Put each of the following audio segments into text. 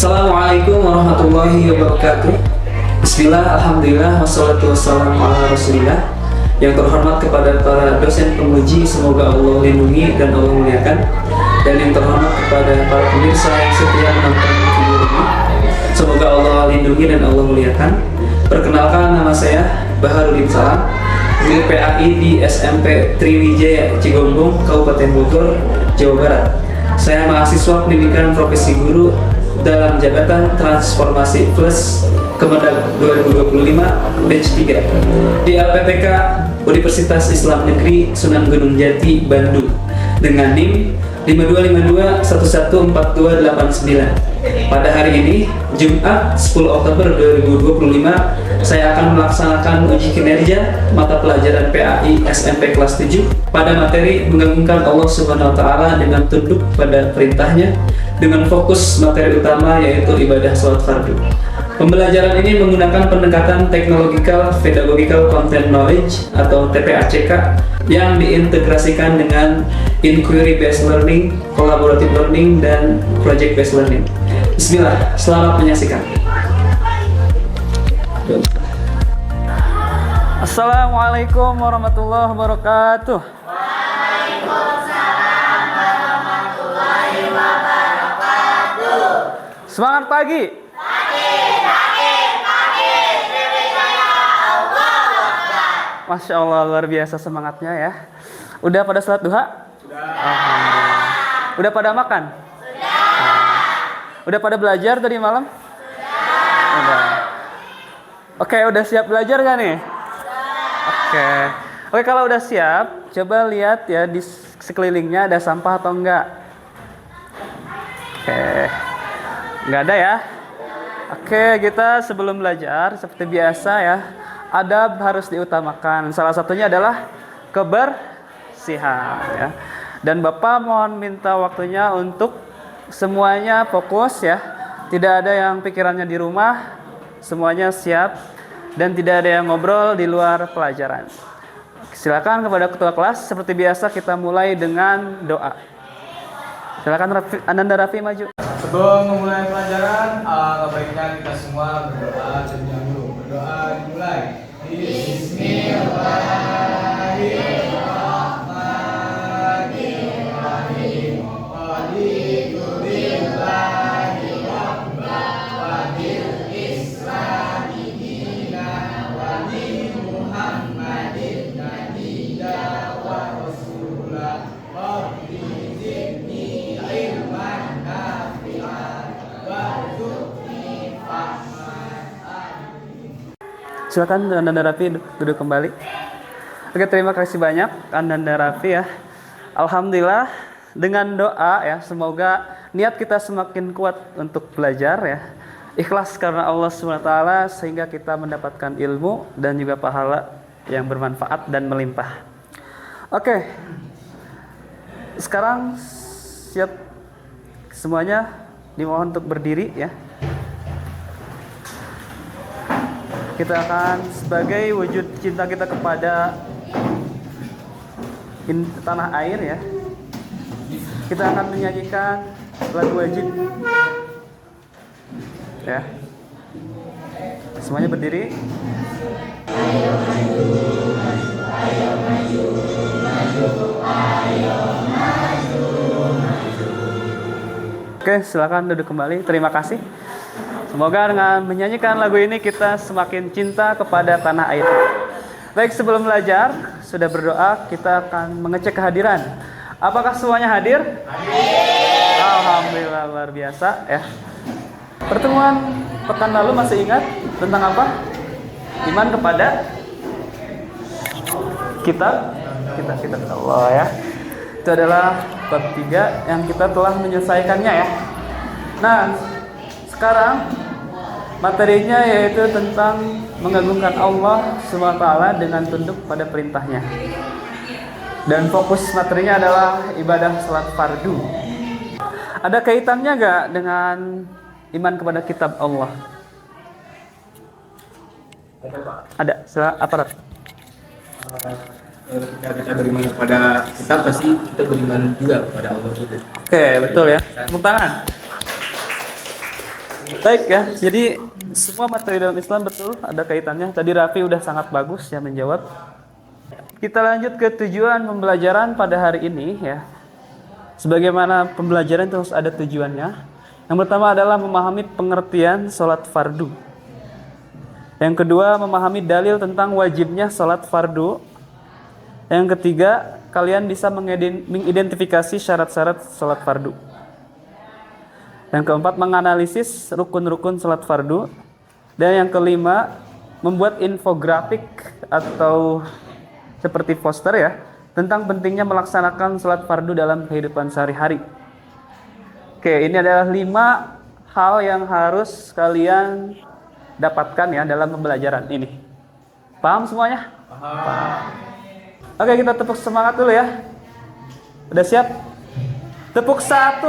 Assalamualaikum warahmatullahi wabarakatuh. Bismillah, alhamdulillah, wassalatu wassalamu ala rasulillah. Yang terhormat kepada para dosen penguji, semoga Allah lindungi dan Allah muliakan. Dan yang terhormat kepada para pemirsa yang setia menonton video ini, semoga Allah lindungi dan Allah muliakan. Perkenalkan, nama saya Baharudin Salam, guru PAI di SMP Triwijaya Cigombong, Kabupaten Bogor, Jawa Barat. Saya mahasiswa pendidikan profesi guru dalam jabatan transformasi plus Kemendag 2025 batch 3 di LPTK Universitas Islam Negeri Sunan Gunung Jati, Bandung dengan NIM 5252114289. Pada hari ini, Jumat 10 Oktober 2025, saya akan melaksanakan uji kinerja mata pelajaran PAI SMP kelas 7 pada materi mengagungkan Allah Subhanahu wa taala dengan tunduk pada perintahnya dengan fokus materi utama yaitu ibadah salat fardu. Pembelajaran ini menggunakan pendekatan Technological Pedagogical Content Knowledge atau TPACK yang diintegrasikan dengan Inquiry Based Learning, Collaborative Learning, dan Project Based Learning. Bismillah, selamat menyaksikan. Assalamualaikum warahmatullahi wabarakatuh. Waalaikumsalam warahmatullahi wabarakatuh. Semangat pagi. Masya Allah, luar biasa semangatnya ya. Udah pada salat duha? Sudah. Alhamdulillah. Udah pada makan? Sudah. Udah pada belajar tadi malam? Sudah. Udah. Oke, udah siap belajar gak nih? Oke, kalau udah siap, coba lihat ya di sekelilingnya ada sampah atau enggak. Oke, enggak ada ya? Oke, kita sebelum belajar seperti biasa ya, adab harus diutamakan. Salah satunya adalah kebersihan ya. Dan Bapak mohon minta waktunya untuk semuanya fokus ya. Tidak ada yang pikirannya di rumah, semuanya siap dan tidak ada yang ngobrol di luar pelajaran. Silakan kepada ketua kelas, seperti biasa kita mulai dengan doa. Silakan Ananda Raffi maju. Sebelum memulai pelajaran, baiknya kita semua berdoa terlebih dahulu. Berdoa dimulai. Bismillahirrahmanirrahim. Alhamdulillahi rabbil islami dinan wa bi Muhammadin nabiyya wa rasulah. Rabbi zidni ilman nafi'an warzuqni fahman. Silakan Ananda Raffi duduk kembali. Oke, terima kasih banyak Ananda Raffi ya. Alhamdulillah, dengan doa ya, semoga niat kita semakin kuat untuk belajar ya. Ikhlas karena Allah SWT sehingga kita mendapatkan ilmu dan juga pahala yang bermanfaat dan melimpah. Oke, sekarang siap semuanya, dimohon untuk berdiri ya. Kita akan sebagai wujud cinta kita kepada tanah air ya, kita akan menyanyikan lagu wajib ya. Semuanya berdiri. Ayo maju, maju, ayo maju, maju, ayo maju, maju. Oke, silakan duduk kembali. Terima kasih. Semoga dengan menyanyikan lagu ini kita semakin cinta kepada tanah air. Baik, sebelum belajar, sudah berdoa, kita akan mengecek kehadiran. Apakah semuanya hadir? Hadir. Alhamdulillah, luar biasa ya. Pertemuan pekan lalu masih ingat tentang apa? Iman kepada kitab Allah ya. Itu adalah bab 3 yang kita telah menyelesaikannya ya. Nah, sekarang materinya yaitu tentang mengagungkan Allah SWT dengan tunduk pada perintahnya. Dan fokus materinya adalah ibadah salat fardu. Ada kaitannya gak dengan iman kepada kitab Allah? Ada, aparat. Ketika kita beriman kepada kitab, pasti kita beriman juga kepada Allah juga. Oke, betul ya. Tepuk tangan. Baik ya, jadi semua materi dalam Islam betul ada kaitannya. Tadi Raffi udah sangat bagus ya menjawab. Kita lanjut ke tujuan pembelajaran pada hari ini ya. Sebagaimana pembelajaran itu harus ada tujuannya. Yang pertama adalah memahami pengertian sholat fardu. Yang kedua, memahami dalil tentang wajibnya sholat fardu. Yang ketiga, kalian bisa mengidentifikasi syarat-syarat sholat fardu. Yang keempat, menganalisis rukun-rukun sholat fardu. Dan yang kelima, membuat infografik atau seperti poster ya, tentang pentingnya melaksanakan sholat fardu dalam kehidupan sehari-hari. Oke, ini adalah 5 hal yang harus kalian dapatkan ya dalam pembelajaran ini. Paham semuanya? Paham. Oke, kita tepuk semangat dulu ya. Udah siap? Tepuk 1,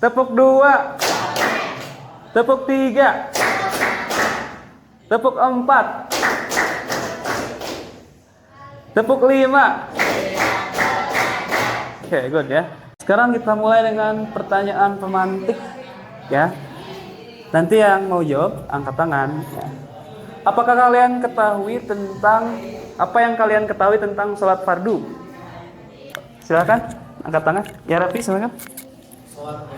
tepuk 2, tepuk 3, tepuk 4, tepuk 5. Oke, good ya. Sekarang kita mulai dengan pertanyaan pemantik ya. Nanti yang mau jawab angkat tangan ya. Apakah kalian ketahui tentang apa yang kalian ketahui tentang sholat fardu? Silakan angkat tangan. Ya Raffi, silakan. Sholat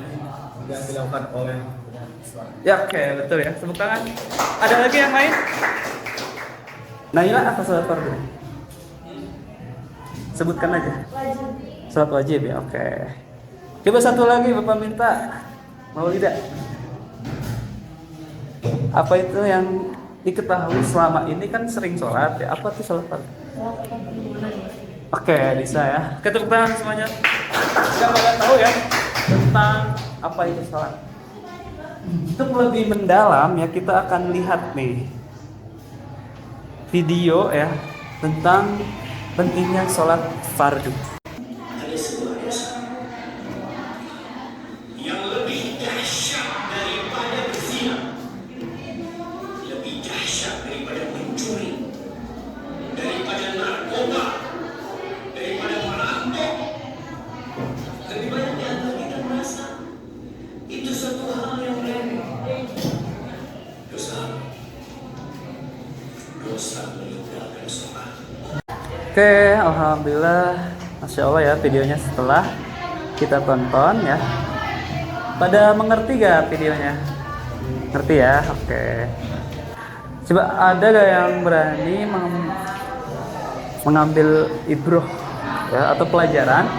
yang dilakukan oleh Ya oke, betul ya. Tepuk tangan. Ada lagi yang lain? Naila, apa sholat fardu? Sebutkan aja. Sholat wajib ya, oke. Coba satu lagi Bapak minta. Mau tidak? Apa itu yang diketahui selama ini kan sering sholat ya? Apa tuh sholat fardu? Oke, bisa ya. Tepuk tangan semuanya. Siapa nggak tahu ya tentang apa itu sholat? Untuk lebih mendalam ya kita akan lihat nih video ya tentang pentingnya sholat fardu. Ada sebuah dosa yang lebih dahsyat daripada berzina, lebih dahsyat daripada mencuri, daripada narkoba, daripada merampok. Lebih banyak di antara kita merasa itu satu hal yang remeh. Dosa meninggalkan sholat. Oke, alhamdulillah, masya Allah ya videonya setelah kita tonton ya. Pada mengerti gak videonya? Ngerti ya? Oke. Coba ada gak yang berani mengambil ibroh ya atau pelajaran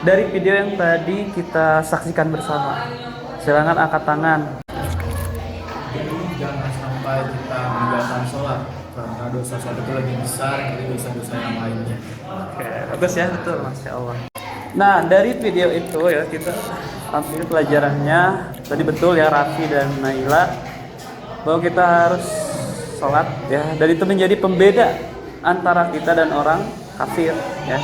dari video yang tadi kita saksikan bersama? Silakan angkat tangan. jangan sampai kita meninggalkan sholat karena dosa sholat itu lebih besar dari dosa-dosa yang lainnya. Oke, bagus ya, betul, masya Allah. Nah, dari video itu ya kita ambil pelajarannya. Tadi betul ya Raffi dan Naila bahwa kita harus sholat ya, dan itu menjadi pembeda antara kita dan orang kafir ya.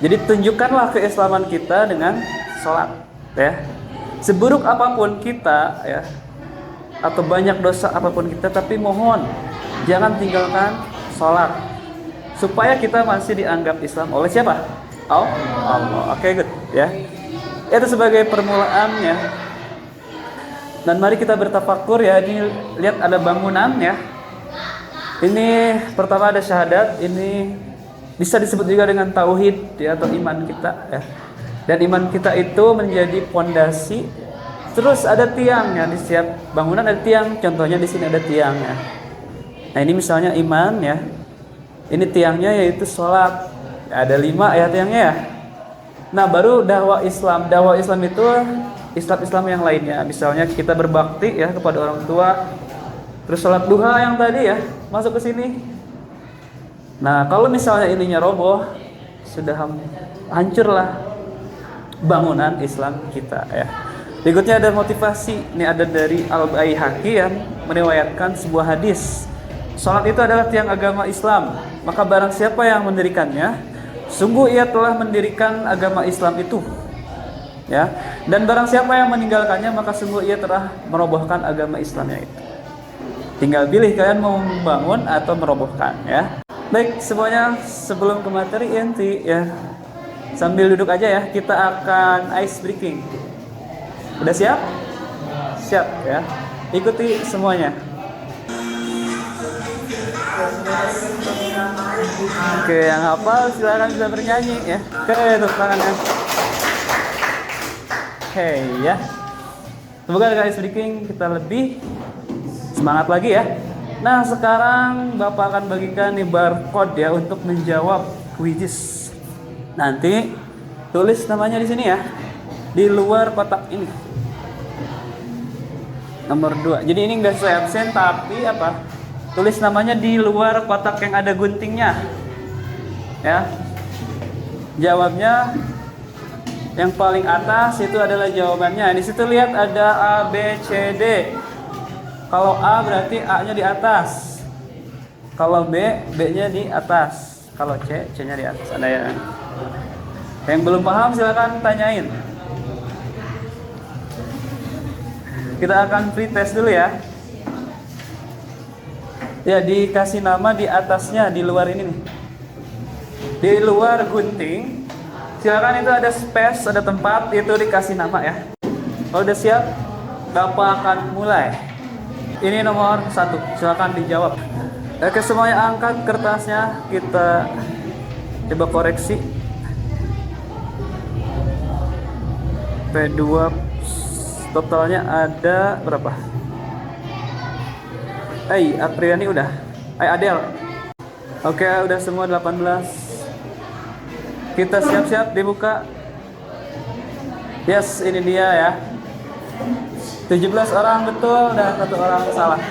Jadi tunjukkanlah keislaman kita dengan sholat ya. Seburuk apapun kita ya, atau banyak dosa apapun kita, tapi mohon jangan tinggalkan sholat supaya kita masih dianggap Islam oleh siapa? Allah. Oke, good ya. Itu sebagai permulaan ya. Dan mari kita bertafakur ya. Ini lihat ada bangunan ya. Ini pertama ada syahadat. Ini bisa disebut juga dengan tauhid ya, atau iman kita ya. Dan iman kita itu menjadi pondasi. Terus ada tiangnya, di setiap bangunan ada tiang. Contohnya di sini ada tiangnya. Nah ini misalnya iman ya. Ini tiangnya yaitu sholat. Ada 5 ya tiangnya ya. Nah baru dakwah Islam. Dakwah Islam itu Islam yang lainnya. Misalnya kita berbakti ya kepada orang tua. Terus sholat duha yang tadi ya masuk ke sini. Nah kalau misalnya ininya roboh, sudah hancurlah bangunan Islam kita ya. Berikutnya ada motivasi. Ini ada dari Al-Baihaqi yang meriwayatkan sebuah hadis. Salat itu adalah tiang agama Islam. Maka barang siapa yang mendirikannya, sungguh ia telah mendirikan agama Islam itu. Ya. Dan barang siapa yang meninggalkannya, maka sungguh ia telah merobohkan agama Islamnya itu. Tinggal pilih kalian mau membangun atau merobohkan ya. Baik, semuanya sebelum ke materi inti ya. Sambil duduk aja ya, kita akan ice breaking. Udah siap? siap ya. Ikuti semuanya. Oke, yang hafal silakan bisa bernyanyi ya. Oke, tepuk tangannya. Oke ya. Semoga kali speaking kita lebih semangat lagi ya. Nah, sekarang Bapak akan bagikan nih barcode ya untuk menjawab kuis. Nanti tulis namanya di sini ya. Di luar kotak ini. Nomor 2. Jadi ini enggak sesuai absen tapi apa? Tulis namanya di luar kotak yang ada guntingnya. Ya. Jawabnya yang paling atas itu adalah jawabannya. Di situ lihat ada A, B, C, D. Kalau A berarti A-nya di atas. Kalau B, B-nya di atas. Kalau C, C-nya di atas. Ada ya? Yang belum paham silakan tanyain. Kita akan free test dulu ya. Ya, dikasih nama di atasnya, di luar ini nih. Di luar gunting. Silakan itu ada space, ada tempat, itu dikasih nama ya. Kalau udah siap, Bapak akan mulai. Ini nomor 1, silakan dijawab. Oke, semuanya angkat kertasnya, kita coba koreksi. P2 totalnya ada berapa? Apriani udah. Adel. Oke, udah semua 18. Kita siap-siap dibuka. Yes, ini dia ya. 17 orang betul dan 1 orang salah.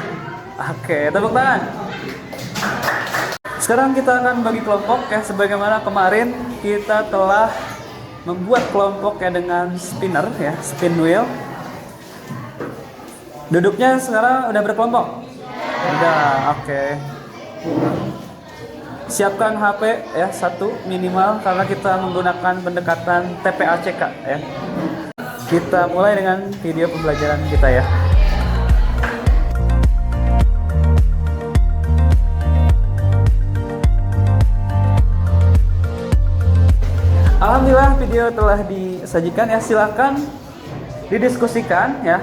Oke, tepuk tangan. Sekarang kita akan bagi kelompok ya. Sebagaimana kemarin kita telah membuat kelompok ya dengan spinner ya, spin wheel. Duduknya sekarang udah berkelompok. Udah, oke. Siapkan HP ya, 1 minimal karena kita menggunakan pendekatan TPACK ya. Kita mulai dengan video pembelajaran kita ya. Alhamdulillah video telah disajikan ya, silakan didiskusikan ya.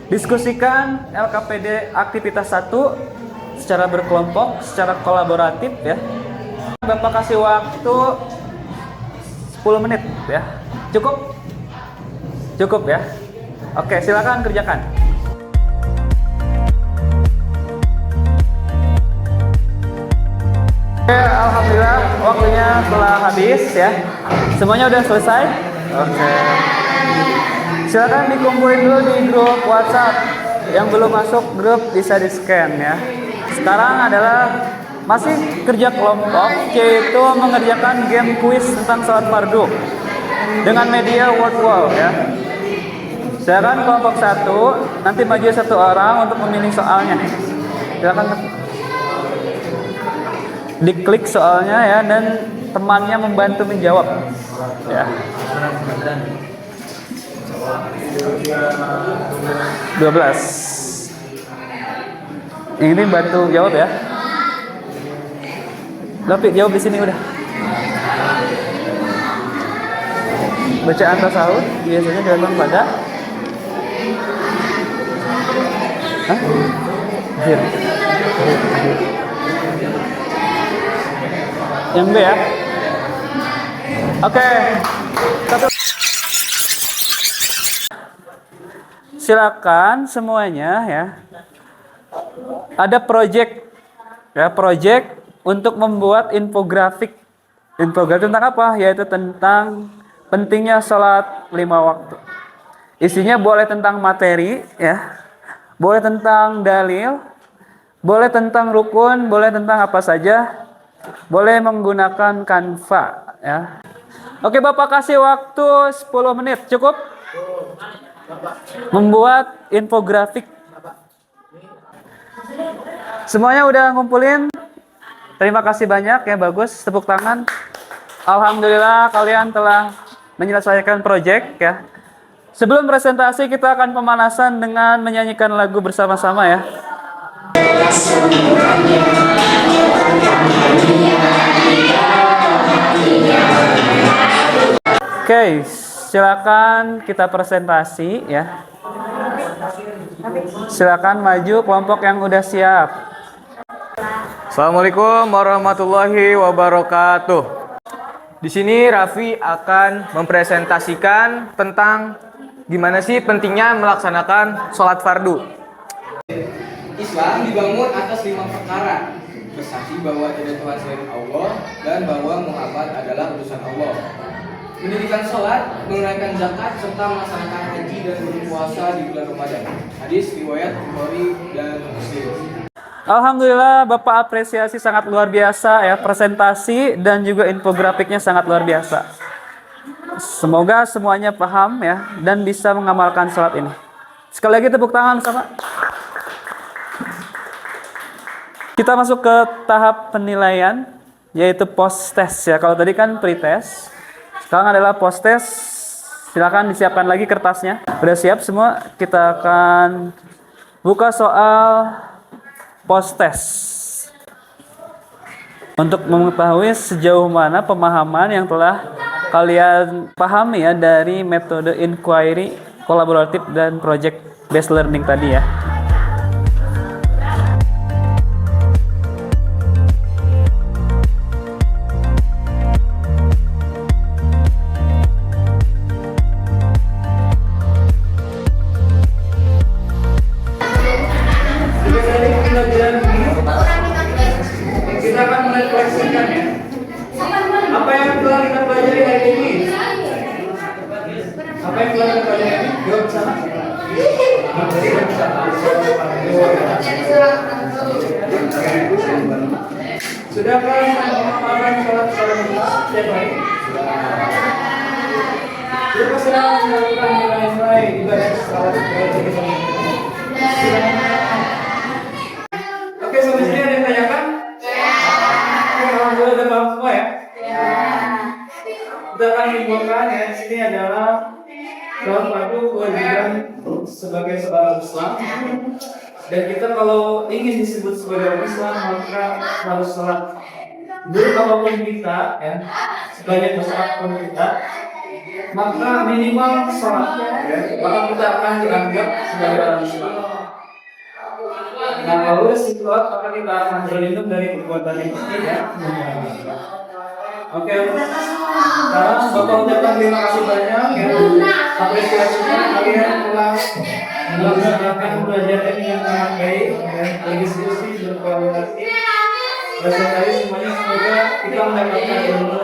Diskusikan LKPD aktivitas 1 secara berkelompok, secara kolaboratif ya. Bapak kasih waktu 10 menit ya. Cukup? Cukup ya. Oke, silakan kerjakan. Oke, alhamdulillah waktunya telah habis ya. Semuanya udah selesai? Oke. Silakan dikumpulin dulu di grup WhatsApp. Yang belum masuk grup bisa di-scan ya. Sekarang adalah masih kerja kelompok, yaitu mengerjakan game quiz tentang sholat fardu dengan media word wall ya. Silakan kelompok 1, nanti maju 1 orang untuk memilih soalnya nih. Silakan diklik soalnya ya, dan temannya membantu menjawab ya. 12. Ini bantu jawab ya. Tapi jawab di sini udah. Bacaan tasawuf biasanya dilakukan pada akhir. Yang B ya. Oke. Silakan semuanya ya. Ada project ya, project untuk membuat infografik. Infografik tentang apa? Yaitu tentang pentingnya sholat 5 waktu. Isinya boleh tentang materi ya, boleh tentang dalil, boleh tentang rukun, boleh tentang apa saja, boleh menggunakan Canva ya. Oke, Bapak kasih waktu 10 menit, cukup? Membuat infografik. Semuanya udah ngumpulin? Terima kasih banyak ya, bagus, tepuk tangan. Alhamdulillah kalian telah menyelesaikan project ya. Sebelum presentasi kita akan pemanasan dengan menyanyikan lagu bersama-sama ya. Oke, silakan kita presentasi ya. Silakan maju kelompok yang udah siap. Assalamualaikum warahmatullahi wabarakatuh. Di sini Raffi akan mempresentasikan tentang gimana sih pentingnya melaksanakan sholat fardu. Islam dibangun atas 5 perkara. Bersaksi bahwa tidak Tuhan selain Allah dan bahwa Muhammad adalah utusan Allah. Mendirikan sholat, menunaikan zakat, serta melaksanakan haji dan berpuasa di bulan Ramadan. Hadis riwayat Bukhari dan Muslim. Alhamdulillah, Bapak apresiasi sangat luar biasa ya, presentasi dan juga infografiknya sangat luar biasa. Semoga semuanya paham ya dan bisa mengamalkan sholat ini. Sekali lagi tepuk tangan sama. Kita masuk ke tahap penilaian yaitu post test ya. Kalau tadi kan pre-test, sekarang adalah post test. Silakan disiapkan lagi kertasnya. Udah siap semua? Kita akan buka soal post test untuk mengetahui sejauh mana pemahaman yang telah kalian pahami ya dari metode inquiry, kolaboratif dan project based learning tadi ya. Kita akan merefleksikan ya. Apa yang telah kita pelajari hari ini? Apa yang telah kita pelajari hari ini? Jawab sama. Sudahkah memahaman sholat setiap hari? Kita sedang melakukan nilai-nilai ibadah sholat setiap hari. Oke, sampai sini ada yang tanyakan? Alhamdulillah udah paham semua ya? Kita akan menyimpulkan ya, di sini adalah sholat fardu kewajiban sebagai seorang Islam. Dan kita kalau ingin disebut sebagai orang Islam maka harus sholat. Dulu apapun kita ya, sebanyak sholat pun kita, maka minimal sholat ya, maka kita akan dianggap sebagai orang Islam. Nah, kalau sholat maka kita akan berlindung dari perbuatan yang tidak. Oke, sekarang Bapak ucapkan terima kasih banyak ya. Apresiasinya kalian telah melaksanakan pelajaran yang sangat baik ya, berdiskusi berkolaborasi. Presentasi semuanya semoga kita mendapatkan ilmu.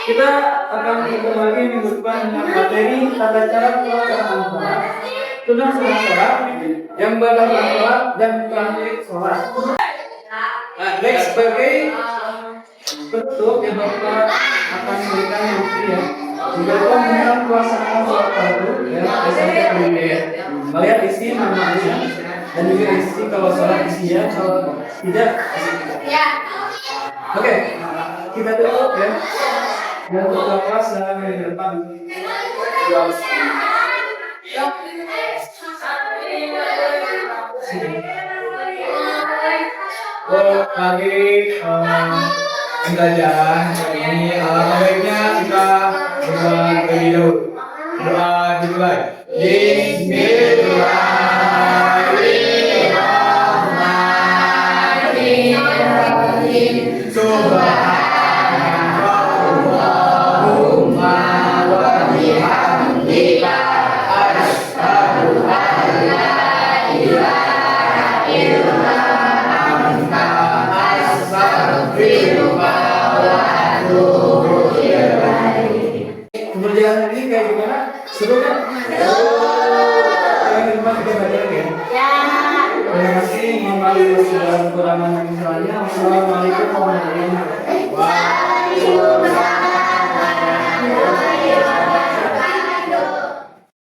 Kita akan ketemu lagi minggu depan dengan materi tata cara pelaksanaan sholat, tunang sholat, yang balasan sholat dan praktik sholat. Nah, next sebagai bentuk yang Bapak akan memberikan bukti ya. Jika Bapak mengenal pelaksanaan sholat fardu ya, SMP ya. Melihat isi namanya dan juga isi kalau sholat isi ya, kalau tidak isi tidak. Oke, kita tutup ya. Dan untuk kelas dalam yang depan. Lagi pembelajaran ini baiknya kita berdoa terlebih dahulu. Doa dimulai. Bismillahirrahmanirrahim. Subhanallahumma wa bihamdika asyhadu an la ilaha illa anta astaghfiruka wa atubu ilaik. Pembelajaran ini kayak gimana? Seru kan? Yang di rumah kita belajar ya? Terima kasih. Mohon maaf kalau segala kekurangan dan kesalahannya. Wassalamualaikum warahmatullahi wabarakatuh.